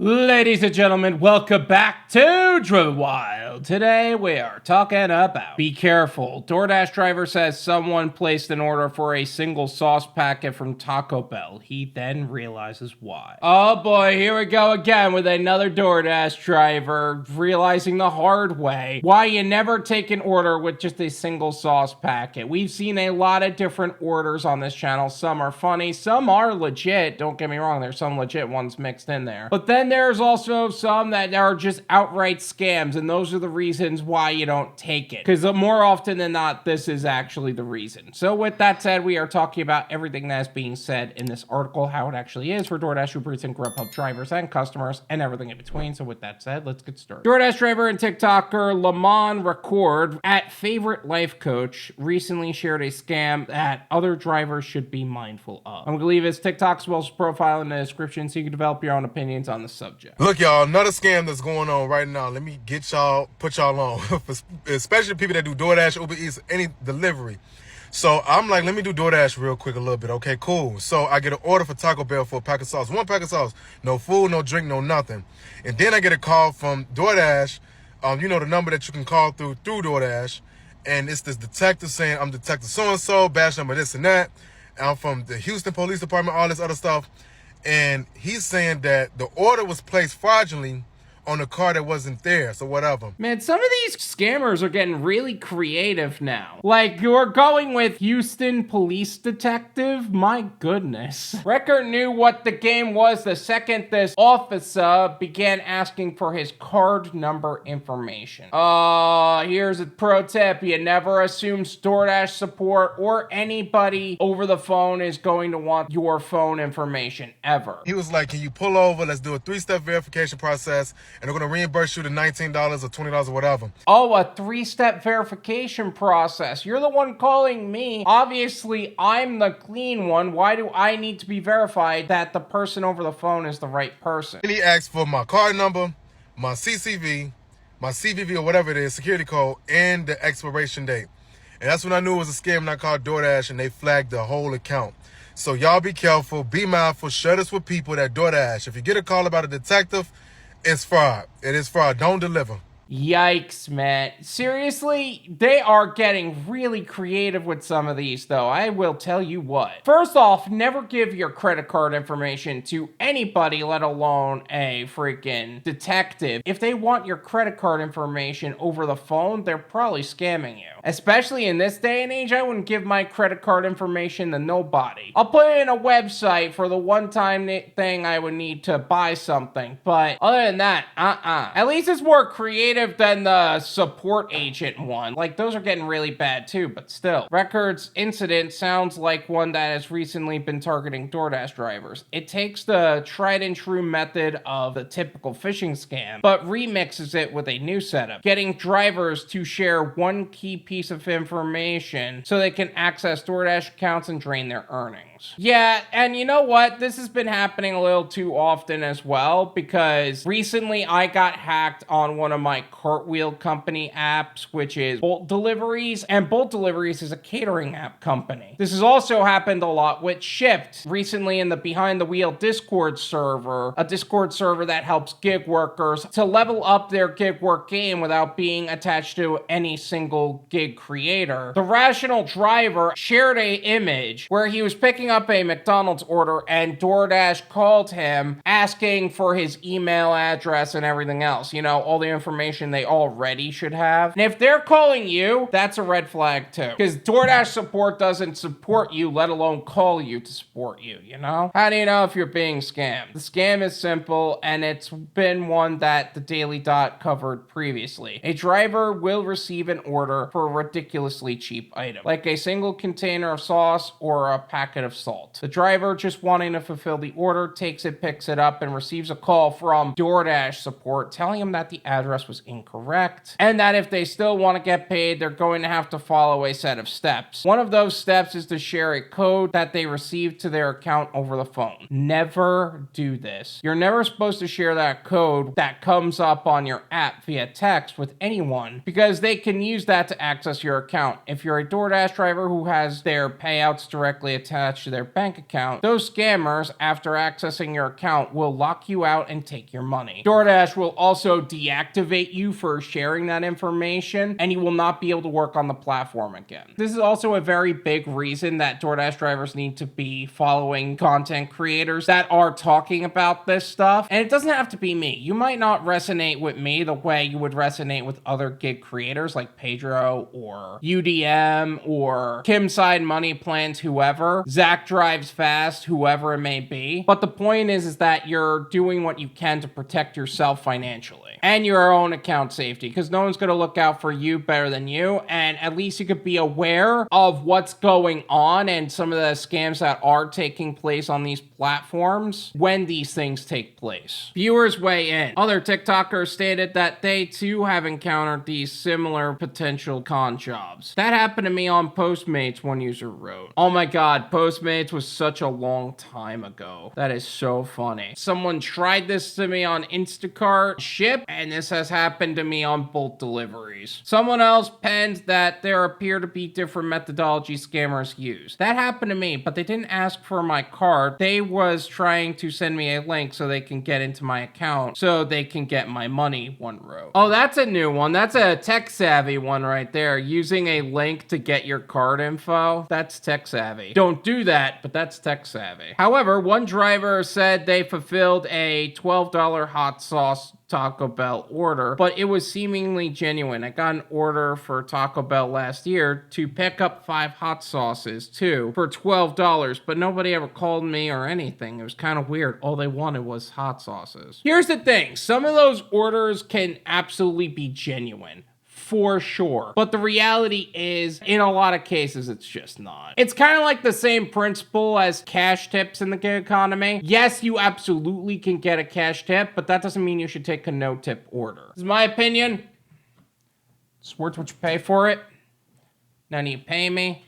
Ladies and gentlemen, welcome back to Driven Wyld. Today we are talking about be careful. Doordash driver says someone placed an order for a single sauce packet from Taco Bell. He then realizes why. Oh boy, here we go again with another Doordash driver realizing the hard way why you never take an order with just a single sauce packet. We've seen a lot of different orders on this channel. Some are funny, some are legit. Don't get me wrong, there's some legit ones mixed in there. But then there's also some that are just outright scams, and those are the reasons why you don't take it. Because more often than not, this is actually the reason. So with that said, we are talking about everything that is being said in this article, how it actually is for Doordash, UberEats, and Grubhub drivers and customers, and everything in between. So with that said, let's get started. Doordash driver and TikToker Lamon Record at Favoritelifecoach recently shared a scam that other drivers should be mindful of. I'm going to leave his TikTok as well as profile in the description so you can develop your own opinions on the subject. Look, y'all, another scam that's going on right now. Let me put y'all on, especially people that do DoorDash, UberEats, any delivery. So I'm like, let me do DoorDash real quick a little bit. Okay, cool. So I get an order for Taco Bell for a pack of sauce. One pack of sauce. No food, no drink, no nothing. And then I get a call from DoorDash, the number that you can call through DoorDash. And it's this detective saying, I'm Detective so-and-so, badge number this and that. I'm from the Houston Police Department, all this other stuff. And he's saying that the order was placed fraudulently on a car that wasn't there, so whatever. Man, some of these scammers are getting really creative now. Like, you're going with Houston Police Detective? My goodness. Record knew what the game was the second this officer began asking for his card number information. Here's a pro tip. You never assume DoorDash support or anybody over the phone is going to want your phone information, ever. He was like, can you pull over? Let's do a 3-step verification process. And they're going to reimburse you the $19 or $20 or whatever. Oh, a 3-step verification process. You're the one calling me. Obviously, I'm the clean one. Why do I need to be verified that the person over the phone is the right person? And he asked for my card number, my CCV, my CVV or whatever it is, security code, and the expiration date. And that's when I knew it was a scam, and I called DoorDash, and they flagged the whole account. So y'all be careful, be mindful, share this with people that DoorDash. If you get a call about a detective, it's fraud. It is fraud. Don't deliver. Yikes, man. Seriously, they are getting really creative with some of these, though. I will tell you what. First off, never give your credit card information to anybody, let alone a freaking detective. If they want your credit card information over the phone, they're probably scamming you. Especially in this day and age, I wouldn't give my credit card information to nobody. I'll put it in a website for the one-time thing I would need to buy something, but other than that, At least it's more creative than the support agent one. Like, those are getting really bad too, but still. Record's incident sounds like one that has recently been targeting DoorDash drivers. It takes the tried and true method of the typical phishing scam, but remixes it with a new setup, getting drivers to share one key piece of information so they can access DoorDash accounts and drain their earnings. Yeah, and you know what? This has been happening a little too often as well, because recently I got hacked on one of my Cartwheel company apps, which is Bolt Deliveries, and Bolt Deliveries is a catering app company. This has also happened a lot with Shift. Recently in the Behind the Wheel Discord server, a Discord server that helps gig workers to level up their gig work game without being attached to any single gig creator. The Rational Driver shared a image where he was picking up a McDonald's order and DoorDash called him asking for his email address and everything else. You know, all the information they already should have. And if they're calling you, that's a red flag too. Because DoorDash support doesn't support you, let alone call you to support you, you know? How do you know if you're being scammed? The scam is simple, and it's been one that the Daily Dot covered previously. A driver will receive an order for a ridiculously cheap item, like a single container of sauce or a packet of salt. The driver, just wanting to fulfill the order, takes it, picks it up, and receives a call from DoorDash support telling him that the address was incorrect, and that if they still want to get paid, they're going to have to follow a set of steps. One of those steps is to share a code that they received to their account over the phone. Never do this. You're never supposed to share that code that comes up on your app via text with anyone, because they can use that to access your account. If you're a DoorDash driver who has their payouts directly attached to their bank account, those scammers, after accessing your account, will lock you out and take your money. DoorDash will also deactivate you for sharing that information, and you will not be able to work on the platform again. This is also a very big reason that DoorDash drivers need to be following content creators that are talking about this stuff. And it doesn't have to be me. You might not resonate with me the way you would resonate with other gig creators like Pedro or UDM or Kim Side Money Plans, whoever, Zach Drives Fast, whoever it may be. But the point is that you're doing what you can to protect yourself financially and your own account safety, because no one's going to look out for you better than you. And at least you could be aware of what's going on and some of the scams that are taking place on these platforms when these things take place. Viewers weigh in. Other TikTokers stated that they too have encountered these similar potential con jobs. That happened to me on Postmates, one user wrote. Oh my god, Postmates was such a long time ago. That is so funny. Someone tried this to me on Instacart ship, and this has happened to me on Bolt deliveries. Someone else penned that there appear to be different methodologies scammers use. That happened to me, but they didn't ask for my card. They was trying to send me a link so they can get into my account so they can get my money, one wrote. Oh, that's a new one. That's a tech savvy one right there. Using a link to get your card info. That's tech savvy. Don't do that, but that's tech savvy. However, one driver said they fulfilled a $12 hot sauce Taco Bell order, but it was seemingly genuine. I got an order for Taco Bell last year to pick up 5 hot sauces too for $12, but nobody ever called me or anything. It was kind of weird. All they wanted was hot sauces. Here's the thing. Some of those orders can absolutely be genuine. For sure. But the reality is, in a lot of cases, it's just not. It's kind of like the same principle as cash tips in the gig economy. Yes, you absolutely can get a cash tip, but that doesn't mean you should take a no-tip order. This is my opinion. It's worth what you pay for it. Now you pay me.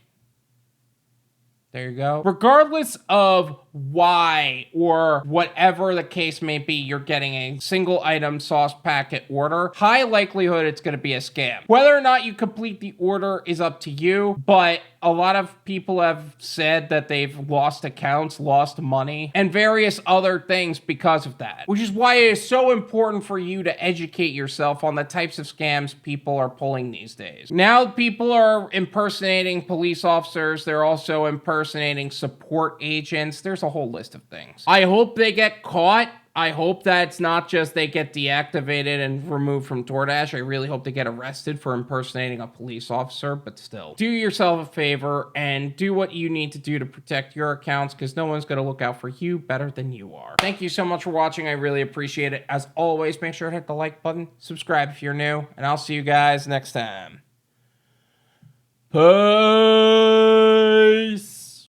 There you go. Regardless of why or whatever the case may be, you're getting a single item sauce packet order, high likelihood it's going to be a scam. Whether or not you complete the order is up to you, but a lot of people have said that they've lost accounts, lost money, and various other things because of that, which is why it is so important for you to educate yourself on the types of scams people are pulling these days. Now people are impersonating police officers. They're also impersonating support agents. There's a whole list of things. I hope they get caught. I hope that it's not just they get deactivated and removed from DoorDash. I really hope they get arrested for impersonating a police officer, but still. Do yourself a favor and do what you need to do to protect your accounts, because no one's going to look out for you better than you are. Thank you so much for watching. I really appreciate it. As always, make sure to hit the like button, subscribe if you're new, and I'll see you guys next time. Peace.